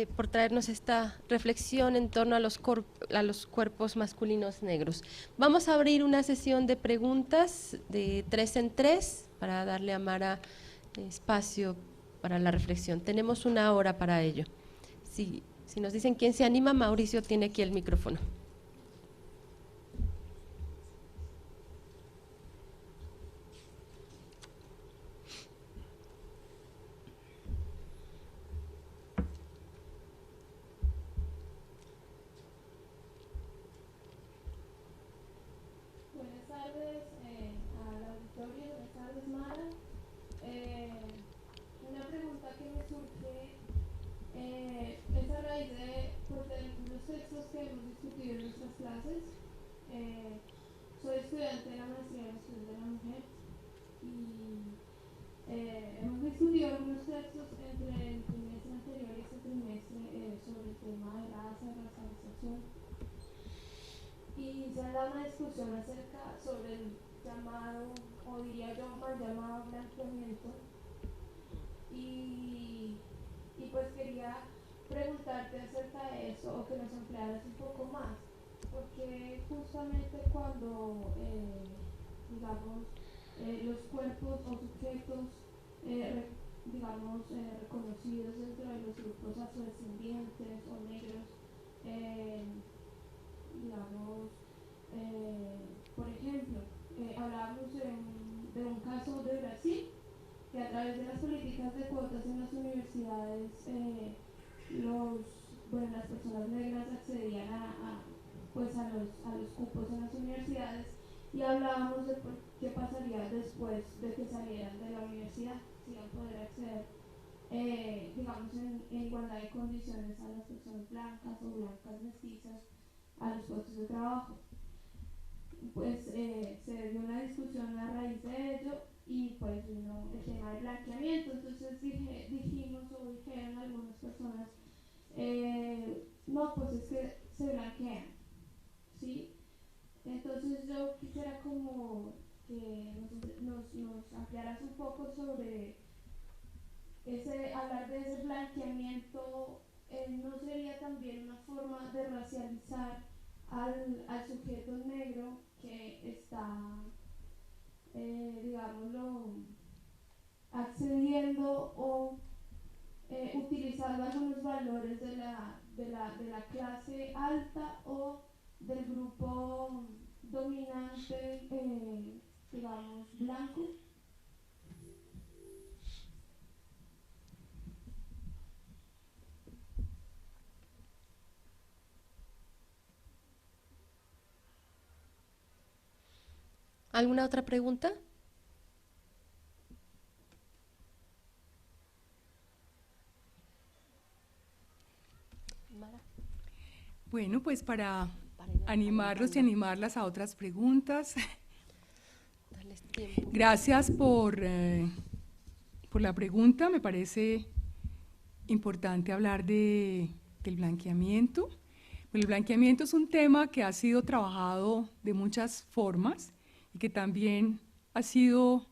Por traernos esta reflexión en torno a los cuerpos masculinos negros. Vamos a abrir una sesión de preguntas de 3 en 3 para darle a Mara espacio para la reflexión. Tenemos 1 hora para ello. Si nos dicen quién se anima, Mauricio tiene aquí el micrófono. Soy estudiante de la maestría en estudios de la mujer y hemos discutido algunos textos entre el trimestre anterior y este trimestre sobre el tema de raza, racialización, y se ha dado una discusión acerca sobre el llamado, o diría yo, mal llamado blanqueamiento, y pues quería preguntarte acerca de eso o que nos ampliaras un poco más, porque justamente cuando los cuerpos o sujetos reconocidos dentro de los grupos afrodescendientes o negros, por ejemplo, hablábamos de un caso de Brasil, que a través de las políticas de cuotas en las universidades las personas negras accedían a los cupos en las universidades, y hablábamos de qué pasaría después de que salieran de la universidad, si iban a poder acceder en igualdad de condiciones a las personas blancas o blancas mestizas a los puestos de trabajo. Pues se dio una discusión a raíz de ello, y pues vino el tema del blanqueamiento. Entonces dijeron algunas personas, no, pues es que se blanquean, ¿sí? Entonces yo quisiera como que nos ampliaras un poco sobre hablar de ese blanqueamiento. ¿No sería también una forma de racializar al sujeto negro que está, accediendo o utilizando algunos valores de la clase alta o del grupo dominante, blanco? ¿Alguna otra pregunta? Bueno, pues para animarlos y animarlas a otras preguntas. Gracias por la pregunta. Me parece importante hablar del blanqueamiento. Bueno, el blanqueamiento es un tema que ha sido trabajado de muchas formas y que también ha sido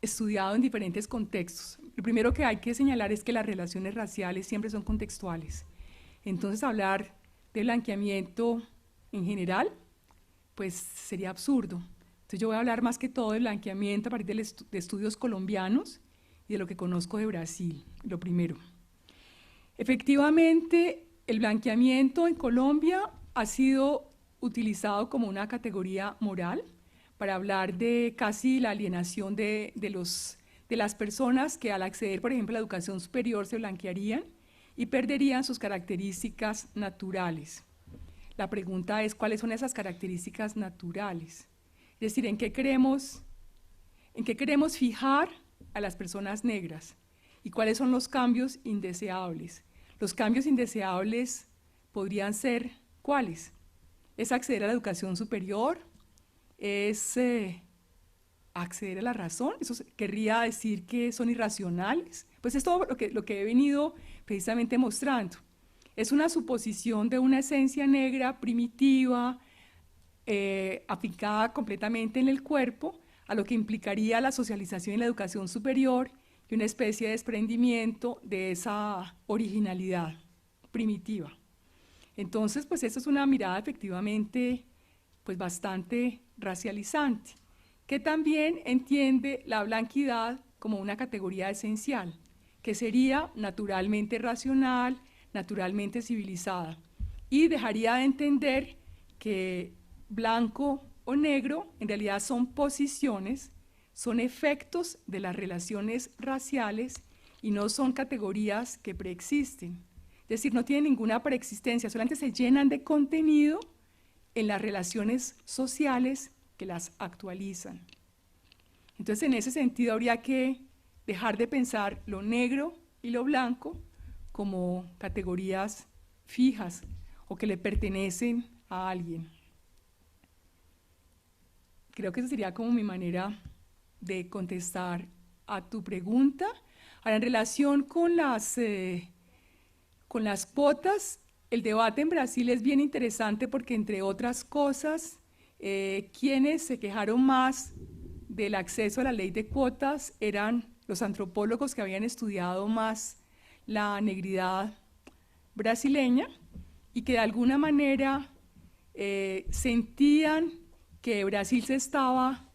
estudiado en diferentes contextos. Lo primero que hay que señalar es que las relaciones raciales siempre son contextuales. Entonces, hablar de blanqueamiento en general, pues sería absurdo. Entonces, yo voy a hablar más que todo de blanqueamiento a partir de estudios colombianos y de lo que conozco de Brasil, lo primero. Efectivamente, el blanqueamiento en Colombia ha sido utilizado como una categoría moral para hablar de casi la alienación de las personas que al acceder, por ejemplo, a la educación superior se blanquearían y perderían sus características naturales. La pregunta es, ¿cuáles son esas características naturales? Es decir, ¿en qué queremos fijar a las personas negras? ¿Y cuáles son los cambios indeseables? Los cambios indeseables podrían ser, ¿cuáles? ¿Es acceder a la educación superior? ¿Es acceder a la razón? ¿Eso querría decir que son irracionales? Pues es todo lo que he venido precisamente mostrando. Es una suposición de una esencia negra primitiva, afincada completamente en el cuerpo, a lo que implicaría la socialización y la educación superior, y una especie de desprendimiento de esa originalidad primitiva. Entonces, pues esta es una mirada efectivamente pues bastante racializante, que también entiende la blanquidad como una categoría esencial, que sería naturalmente racional, naturalmente civilizada, y dejaría de entender que blanco o negro en realidad son posiciones, son efectos de las relaciones raciales y no son categorías que preexisten. Es decir, no tienen ninguna preexistencia, solamente se llenan de contenido en las relaciones sociales que las actualizan. Entonces, en ese sentido, habría que dejar de pensar lo negro y lo blanco como categorías fijas o que le pertenecen a alguien. Creo que esa sería como mi manera de contestar a tu pregunta. Ahora, en relación con las cuotas, el debate en Brasil es bien interesante porque, entre otras cosas, quienes se quejaron más del acceso a la ley de cuotas eran los antropólogos que habían estudiado más la negridad brasileña y que de alguna manera sentían que Brasil se estaba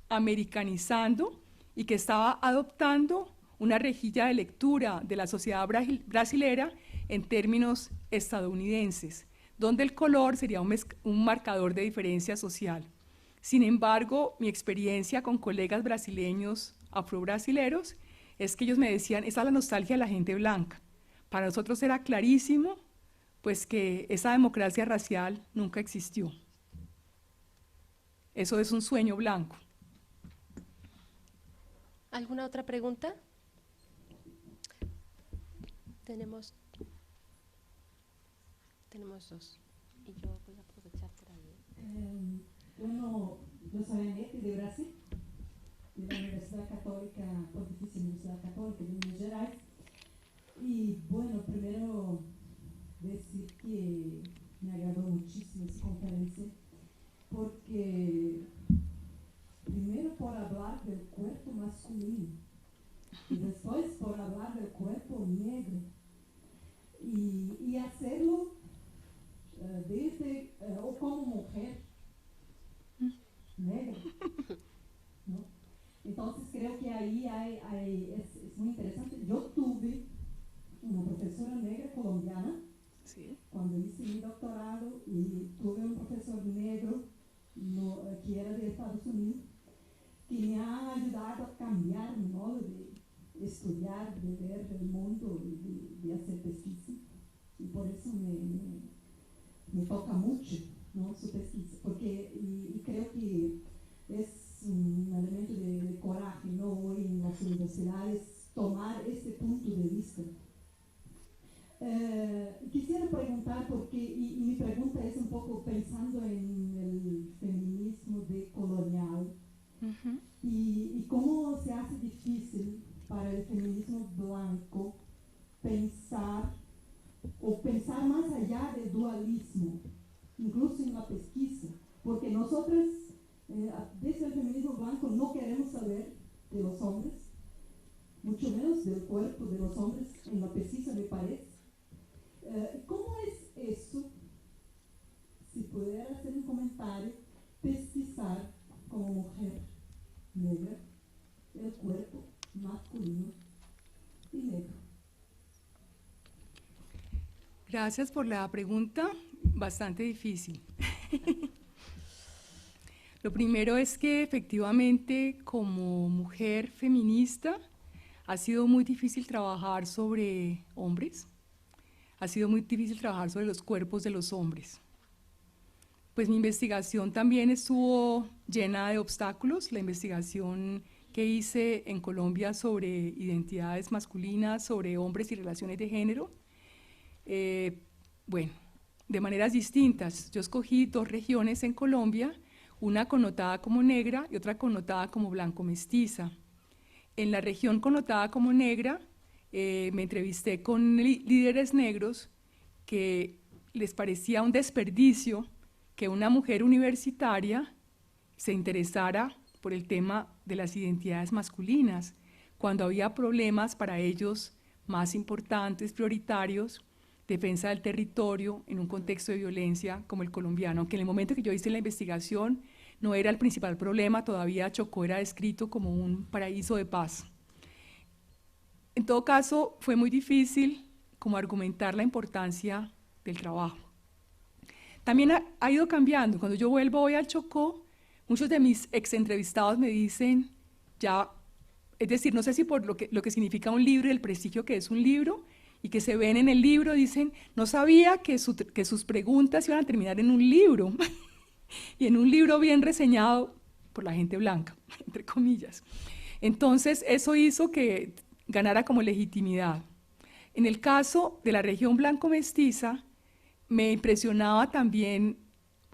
americanizando y que estaba adoptando una rejilla de lectura de la sociedad brasilera en términos estadounidenses, donde el color sería un marcador de diferencia social. Sin embargo, mi experiencia con colegas brasileños afrobrasileros es que ellos me decían, esa es la nostalgia de la gente blanca. Para nosotros era clarísimo pues que esa democracia racial nunca existió. Eso es un sueño blanco. ¿Alguna otra pregunta? Tenemos dos. Y yo voy a aprovechar por ahí. Eu sou a Anete de Brasil, da Universidade Católica, Pontifícia Universidade Católica de Minas Gerais. Y bueno, primero decir que me agradó muchísimo esta conferencia, porque primero por hablar del cuerpo masculino y después por hablar del cuerpo negro y hacerlo desde o como mujer negra, ¿no? Entonces creo que ahí es muy interesante. Yo tuve una profesora negra colombiana, Sí. cuando hice mi doctorado, y tuve un profesor negro que era de Estados Unidos, que me ha ayudado a cambiar mi modo de estudiar, de ver el mundo y de hacer pesquisa. Y por eso me toca mucho, ¿no?, su pesquisa, porque y creo que es un elemento de coraje, ¿no?, hoy en las universidades tomar este punto de vista. Quisiera preguntar, porque, y mi pregunta es un poco pensando en el feminismo decolonial, y cómo se hace difícil para el feminismo blanco pensar más allá del dualismo, incluso en la pesquisa, porque nosotros desde el feminismo blanco no queremos saber de los hombres, mucho menos del cuerpo de los hombres en la pesquisa, me parece. ¿Cómo es eso? Si pudiera hacer un comentario, pesquisar como mujer negra el cuerpo masculino y negro. Gracias por la pregunta, bastante difícil. Lo primero es que efectivamente, como mujer feminista, ha sido muy difícil trabajar sobre hombres, ha sido muy difícil trabajar sobre los cuerpos de los hombres. Pues mi investigación también estuvo llena de obstáculos. La investigación que hice en Colombia sobre identidades masculinas, sobre hombres y relaciones de género, bueno, de maneras distintas. Yo escogí dos regiones en Colombia, una connotada como negra y otra connotada como blanco mestiza. En la región connotada como negra, me entrevisté con líderes negros que les parecía un desperdicio que una mujer universitaria se interesara por el tema de las identidades masculinas, cuando había problemas para ellos más importantes, prioritarios, defensa del territorio en un contexto de violencia como el colombiano, aunque en el momento que yo hice la investigación no era el principal problema, todavía Chocó era descrito como un paraíso de paz. En todo caso, fue muy difícil como argumentar la importancia del trabajo. También ha ido cambiando. Cuando yo vuelvo hoy al Chocó, muchos de mis ex entrevistados me dicen, ya, es decir, no sé si por lo que significa un libro y el prestigio que es un libro, y que se ven en el libro, dicen, no sabía que sus preguntas iban a terminar en un libro, y en un libro bien reseñado por la gente blanca, entre comillas. Entonces, eso hizo que ganara como legitimidad. En el caso de la región blanco-mestiza, me impresionaba también,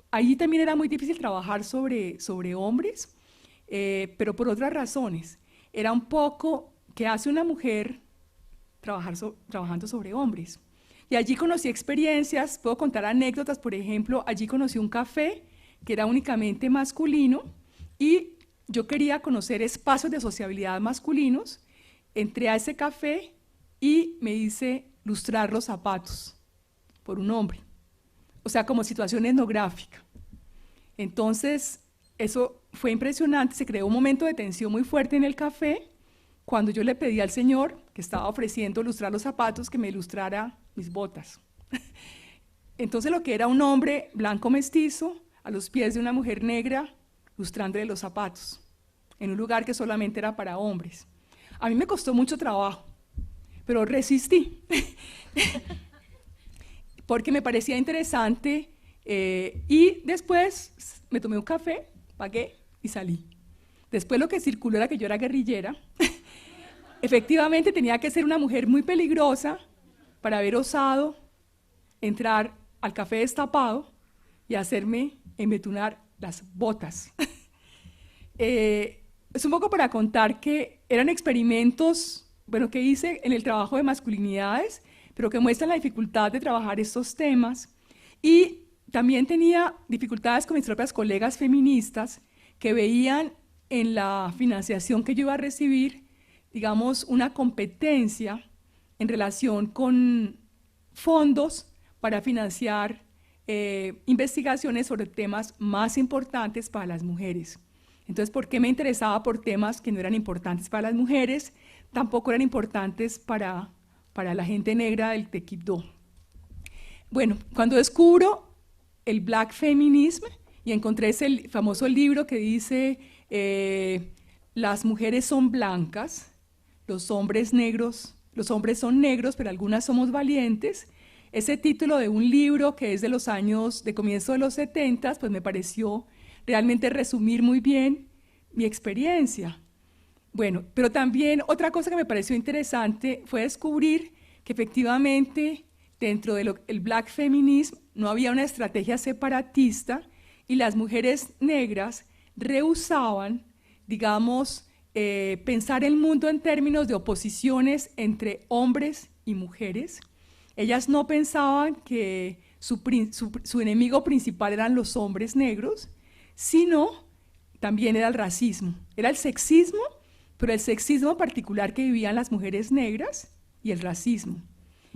allí también era muy difícil trabajar sobre hombres, pero por otras razones. Era un poco que hace una mujer trabajando sobre hombres. Y allí conocí experiencias, puedo contar anécdotas, por ejemplo, allí conocí un café que era únicamente masculino y yo quería conocer espacios de sociabilidad masculinos, entré a ese café y me hice lustrar los zapatos por un hombre, o sea, como situación etnográfica. Entonces, eso fue impresionante, se creó un momento de tensión muy fuerte en el café, cuando yo le pedí al señor, que estaba ofreciendo lustrar los zapatos, que me lustrara mis botas. Entonces lo que era un hombre blanco mestizo, a los pies de una mujer negra, lustrándole los zapatos, en un lugar que solamente era para hombres. A mí me costó mucho trabajo, pero resistí, porque me parecía interesante, y después me tomé un café, pagué y salí. Después lo que circuló era que yo era guerrillera. Efectivamente tenía que ser una mujer muy peligrosa para haber osado entrar al café destapado y hacerme embetunar las botas. Es un poco para contar que eran experimentos, bueno, que hice en el trabajo de masculinidades, pero que muestran la dificultad de trabajar estos temas. Y también tenía dificultades con mis propias colegas feministas que veían en la financiación que yo iba a recibir, digamos, una competencia en relación con fondos para financiar investigaciones sobre temas más importantes para las mujeres. Entonces, ¿por qué me interesaba por temas que no eran importantes para las mujeres? Tampoco eran importantes para la gente negra de Quibdó. Bueno, cuando descubro el Black Feminism y encontré ese famoso libro que dice las mujeres son blancas, los hombres son negros, pero algunas somos valientes. Ese título de un libro que es de comienzo de los 70, pues me pareció realmente resumir muy bien mi experiencia. Bueno, pero también otra cosa que me pareció interesante fue descubrir que efectivamente dentro del Black Feminism no había una estrategia separatista y las mujeres negras rehusaban, digamos, pensar el mundo en términos de oposiciones entre hombres y mujeres. Ellas no pensaban que su enemigo principal eran los hombres negros, sino también era el racismo. Era el sexismo, pero el sexismo particular que vivían las mujeres negras y el racismo.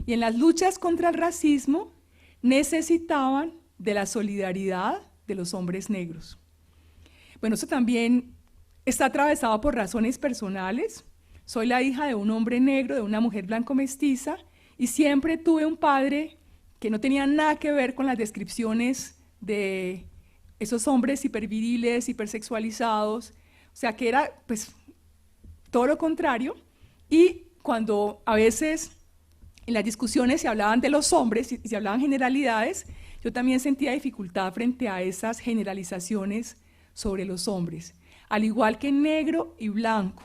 Y en las luchas contra el racismo necesitaban de la solidaridad de los hombres negros. Bueno, eso también está atravesado por razones personales. Soy la hija de un hombre negro, de una mujer blanco mestiza, y siempre tuve un padre que no tenía nada que ver con las descripciones de esos hombres hiperviriles, hipersexualizados, o sea que era pues todo lo contrario. Y cuando a veces en las discusiones se hablaban de los hombres y se hablaban generalidades, yo también sentía dificultad frente a esas generalizaciones sobre los hombres. Al igual que negro y blanco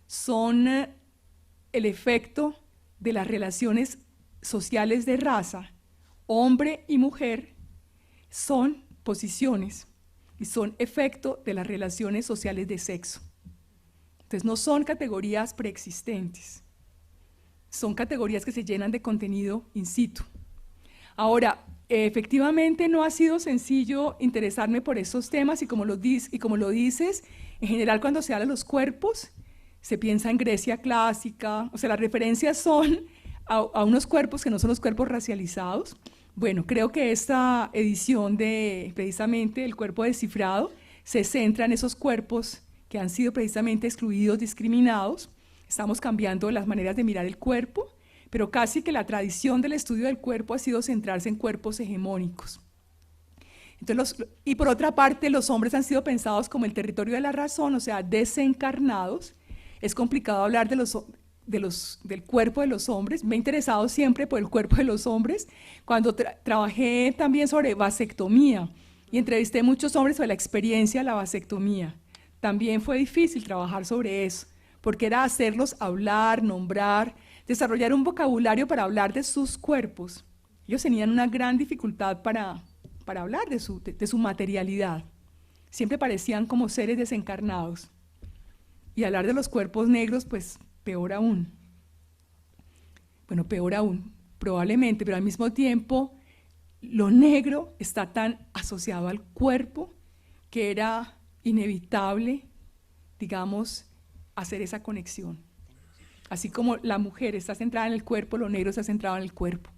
son el efecto de las relaciones sociales de raza, hombre y mujer, son posiciones y son efecto de las relaciones sociales de sexo. Entonces no son categorías preexistentes, son categorías que se llenan de contenido in situ. Ahora, efectivamente no ha sido sencillo interesarme por estos temas y como lo dices, en general cuando se habla de los cuerpos, se piensa en Grecia clásica, o sea, las referencias son a unos cuerpos que no son los cuerpos racializados. Bueno, creo que esta edición de precisamente el cuerpo descifrado se centra en esos cuerpos que han sido precisamente excluidos, discriminados. Estamos cambiando las maneras de mirar el cuerpo, pero casi que la tradición del estudio del cuerpo ha sido centrarse en cuerpos hegemónicos. Entonces, y por otra parte, los hombres han sido pensados como el territorio de la razón, o sea, desencarnados. Es complicado hablar del cuerpo de los hombres. Me he interesado siempre por el cuerpo de los hombres. Cuando trabajé también sobre vasectomía y entrevisté a muchos hombres sobre la experiencia de la vasectomía, también fue difícil trabajar sobre eso, porque era hacerlos hablar, nombrar, desarrollar un vocabulario para hablar de sus cuerpos. Ellos tenían una gran dificultad para hablar de su materialidad. Siempre parecían como seres desencarnados. Y hablar de los cuerpos negros, pues peor aún. Bueno, peor aún, probablemente, pero al mismo tiempo lo negro está tan asociado al cuerpo que era inevitable, digamos, hacer esa conexión. Así como la mujer está centrada en el cuerpo, lo negro está centrado en el cuerpo.